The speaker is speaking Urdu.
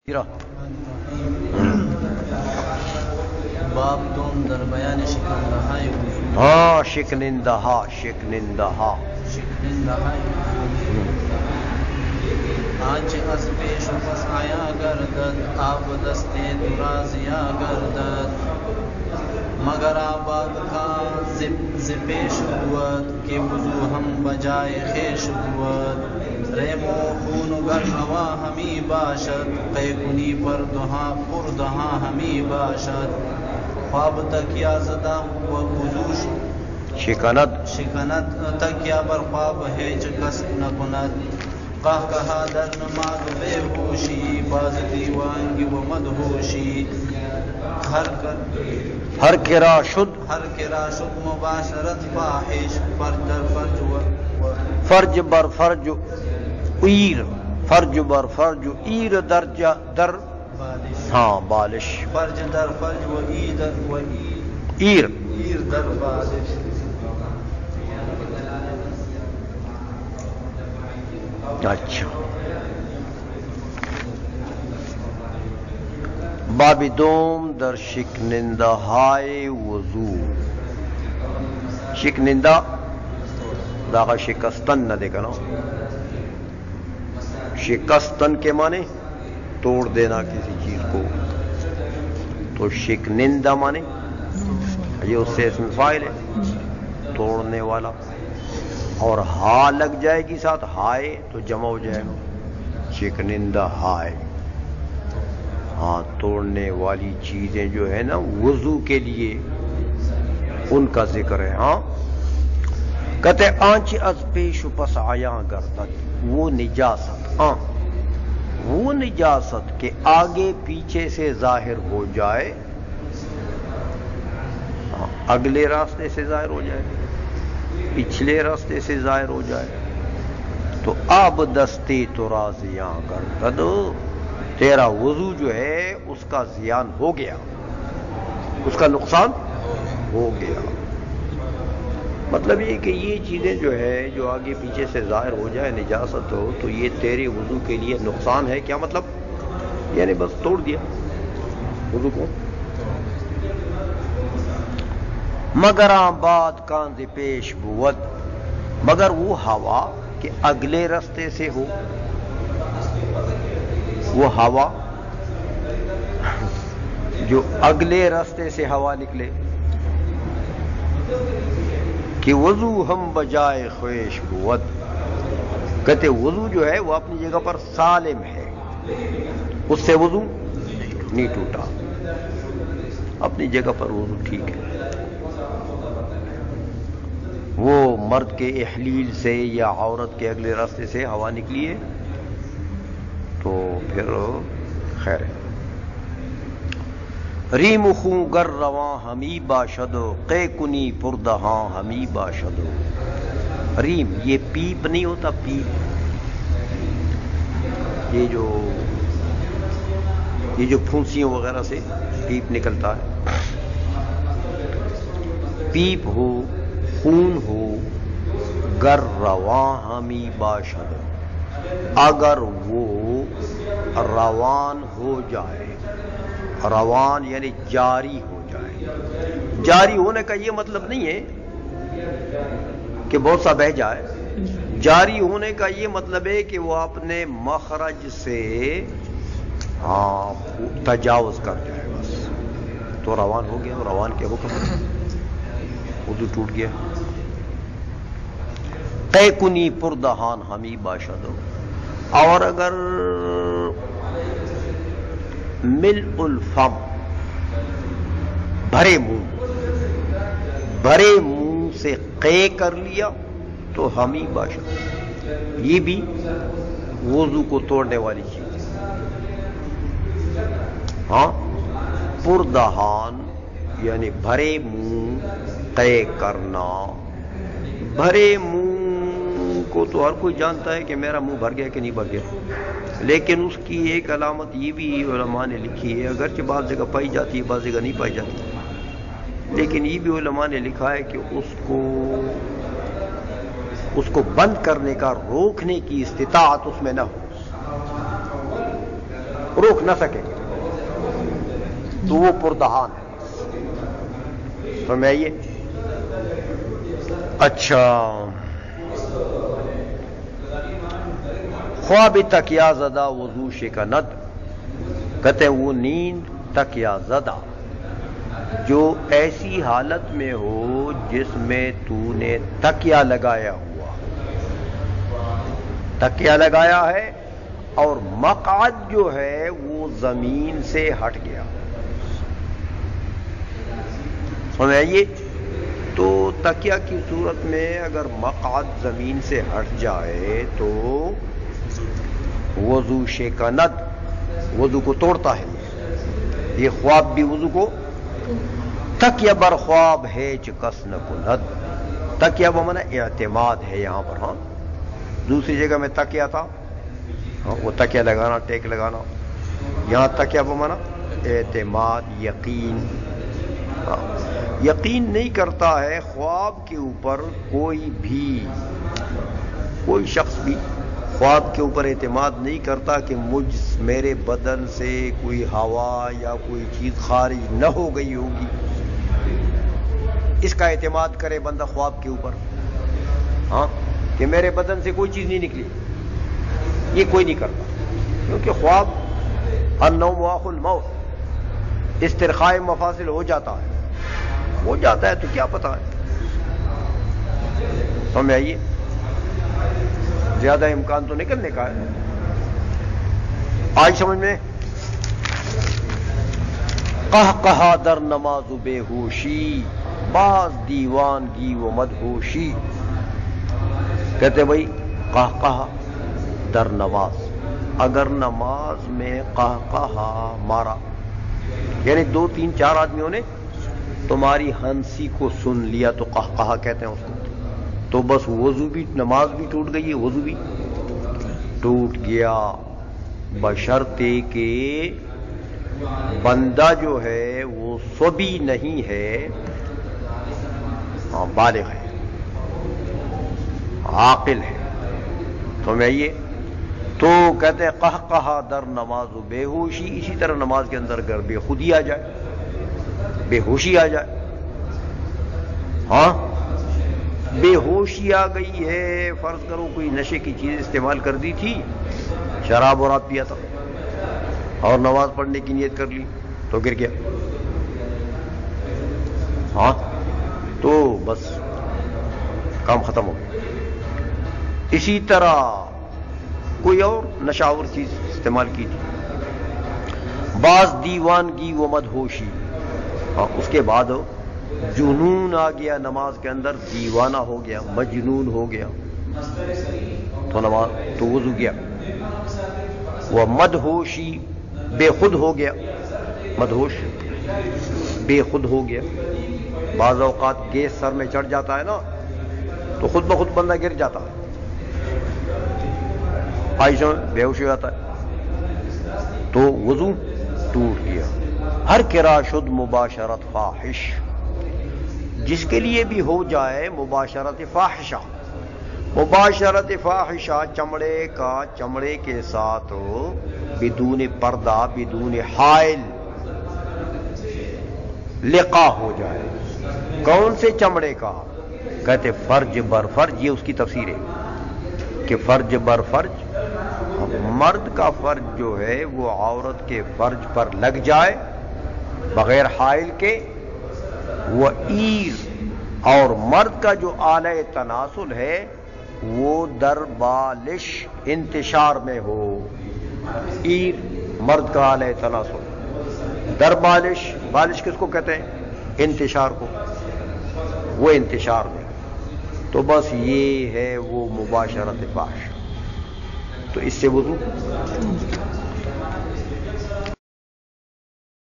باب دوم در بیان شکننده‌های وضو. شکننده‌های آنچه از پیش و پس آیا گردد آب دستے درازیا گردد مگر آباد کا ز پیش بود کہ وضو ہم بجائے خیش بود ریم و خون و گر ہوا ہمی باشد قیقنی پر دہاں ہمی باشد خواب تکیا زدہ و وضو شکند تکیا بر خواب ہے چکس نکند قہ کہا در نماز بے ہوشی باز دیوانگی و مدہوشی ہر کرا شد مباشرت فاحش فرج بر فرج ایر فرج بر فرج ایر درجہ در بالش فرج در فرج و ایر در بالش. اچھا باب دوم در شکنندہائے وضو. شکنندہ داغا شکستن نہ دیکھا نا، شکستن کے معنی توڑ دینا کسی چیز کو، تو شکنندہ معنی یہ اس سے اسم فاعل ہے توڑنے والا، اور ہا لگ جائے گی ساتھ ہائے تو جمع ہو جائے گا شکنندہ ہائے. ہاں توڑنے والی چیزیں جو ہے نا وضو کے لیے ان کا ذکر ہے. ہاں کہتے آنچ از پیش پس آیا گردد وہ نجاست، وہ نجاست کہ آگے پیچھے سے ظاہر ہو جائے، اگلے راستے سے ظاہر ہو جائے پچھلے راستے سے ظاہر ہو جائے تو آب دستے تو رازیاں گردد تیرا وضو جو ہے اس کا زیان ہو گیا، اس کا نقصان ہو گیا. مطلب یہ کہ یہ چیزیں جو ہے جو آگے پیچھے سے ظاہر ہو جائے نجاست ہو تو یہ تیرے وضو کے لیے نقصان ہے. کیا مطلب؟ یعنی بس توڑ دیا وضو کو. مگر آباد کاند پیش بود مگر وہ ہوا کہ اگلے راستے سے ہو، وہ ہوا جو اگلے راستے سے ہوا نکلے کہ وضو ہم بجائے خواہش بود. کہتے وضو جو ہے وہ اپنی جگہ پر سالم ہے، اس سے وضو نہیں ٹوٹا، اپنی جگہ پر وضو ٹھیک ہے. وہ مرد کے احلیل سے یا عورت کے اگلے راستے سے ہوا نکلی ہے تو پھر خیر ہے. ریم خوں گر رواں ہمی باشد قے کنی پردہاں ہمی باشد. ریم یہ پیپ نہیں ہوتا، پیپ یہ جو پھونسیوں وغیرہ سے پیپ نکلتا ہے، پیپ ہو خون ہو گر رواں ہمی باشد اگر وہ روان ہو جائے، روان یعنی جاری ہو جائے. جاری ہونے کا یہ مطلب نہیں ہے کہ بہت سا بہہ جائے، جاری ہونے کا یہ مطلب ہے کہ وہ اپنے مخرج سے تجاوز کر جائے، بس تو روان ہو گیا. روان کے حکم وضو ٹوٹ گیا. قے کنی پردہان ہمی باشد اور اگر ملء الفم بھرے منہ سے قے کر لیا تو ہمی باشد. یہ بھی وضو کو توڑنے والی چیز ہے. ہاں پردہان یعنی بھرے منہ قے کرنا. بھرے منہ کو تو ہر کوئی جانتا ہے کہ میرا منہ بھر گیا کہ نہیں بھر گیا، لیکن اس کی ایک علامت یہ بھی علماء نے لکھی ہے، اگرچہ بعض جگہ پائی جاتی ہے بعض جگہ نہیں پائی جاتی، لیکن یہ بھی علماء نے لکھا ہے کہ اس کو بند کرنے کا، روکنے کی استطاعت اس میں نہ ہو. روک نہ سکیں گے تو وہ پردہان ہے. سمجھائیے. اچھا خواب تکیا زدہ وضو شکند، کہتے وہ نیند تکیا زدہ جو ایسی حالت میں ہو جس میں تو نے تکیا لگایا ہوا، تکیا لگایا ہے اور مقعد جو ہے وہ زمین سے ہٹ گیا. سمجھائیے. تو تکیا کی صورت میں اگر مقعد زمین سے ہٹ جائے تو وضو شکند، وضو کو توڑتا ہے. یہ خواب بھی وضو کو. تکیہ بر خواب ہے چکس نہ کند، تکیہ بمانا اعتماد ہے یہاں پر. ہاں دوسری جگہ میں تکیہ تھا، وہ تکیہ لگانا ٹیک لگانا، یہاں تکیہ بمانا اعتماد یقین. یقین نہیں کرتا ہے خواب کے اوپر کوئی شخص بھی خواب کے اوپر اعتماد نہیں کرتا کہ میرے بدن سے کوئی ہوا یا کوئی چیز خارج نہ ہو گئی ہوگی. اس کا اعتماد کرے بندہ خواب کے اوپر، ہاں کہ میرے بدن سے کوئی چیز نہیں نکلی، یہ کوئی نہیں کرتا. کیونکہ خواب النوم واخو الموت، استرخاء مفاصل ہو جاتا ہے تو کیا پتا ہے. سمجھ آئیے. زیادہ امکان تو نکلنے کا ہے. آج سمجھ میں. قہقہا در نماز و بے ہوشی، باز دیوانگی و مدہوشی. کہتے بھائی قہقہا در نماز، اگر نماز میں قہقہا مارا، یعنی 2 3 4 آدمیوں نے تمہاری ہنسی کو سن لیا تو قہقہا کہتے ہیں اس کو. تو بس وضو بھی، نماز بھی ٹوٹ گئی ہے، وضو بھی ٹوٹ گیا، بشرطے کہ بندہ جو ہے وہ صبی نہیں ہے، بالغ ہے، عاقل ہے. سمجھائیے. تو کہتے ہیں قہقہا در نماز و بے ہوشی. اسی طرح نماز کے اندر اگر بے خودی آ جائے، بے ہوشی آ جائے، ہاں بے ہوشی آ گئی ہے، فرض کرو کوئی نشے کی چیز استعمال کر دی تھی، شراب وراب پیا تھا اور نماز پڑھنے کی نیت کر لی تو گر گیا، ہاں تو بس کام ختم ہو گیا. اسی طرح کوئی اور نشاور چیز استعمال کی تھی، بعض دیوانگی و مدہوشی، ہاں اس کے بعد جنون آ گیا نماز کے اندر، دیوانہ ہو گیا، مجنون ہو گیا، تو نماز تو وضو گیا. وہ مدہوشی، بے خود ہو گیا، مدہوش بے خود ہو گیا. بعض اوقات گیس سر میں چڑھ جاتا ہے نا تو خود بخود بندہ گر جاتا ہے، عائشہ بے ہوش ہو جاتا ہے، تو وضو ٹوٹ گیا. ہر کرا شد مباشرت فاحش، جس کے لیے بھی ہو جائے مباشرت فاحشہ. مباشرت فاحشہ چمڑے کا چمڑے کے ساتھ بدون پردہ، بدون حائل لقا ہو جائے. کون سے چمڑے کا؟ کہتے فرج بر فرج. یہ اس کی تفسیر ہے کہ فرج بر فرج، مرد کا فرج جو ہے وہ عورت کے فرج پر لگ جائے بغیر حائل کے، وہ عیر، اور مرد کا جو آلہ تناسل ہے وہ در بالش انتشار میں ہو. عیر مرد کا آلہ تناسل، در بالش، بالش کس کو کہتے ہیں؟ انتشار کو، وہ انتشار میں. تو بس یہ ہے وہ مباشرت فاحش. تو اس سے وضو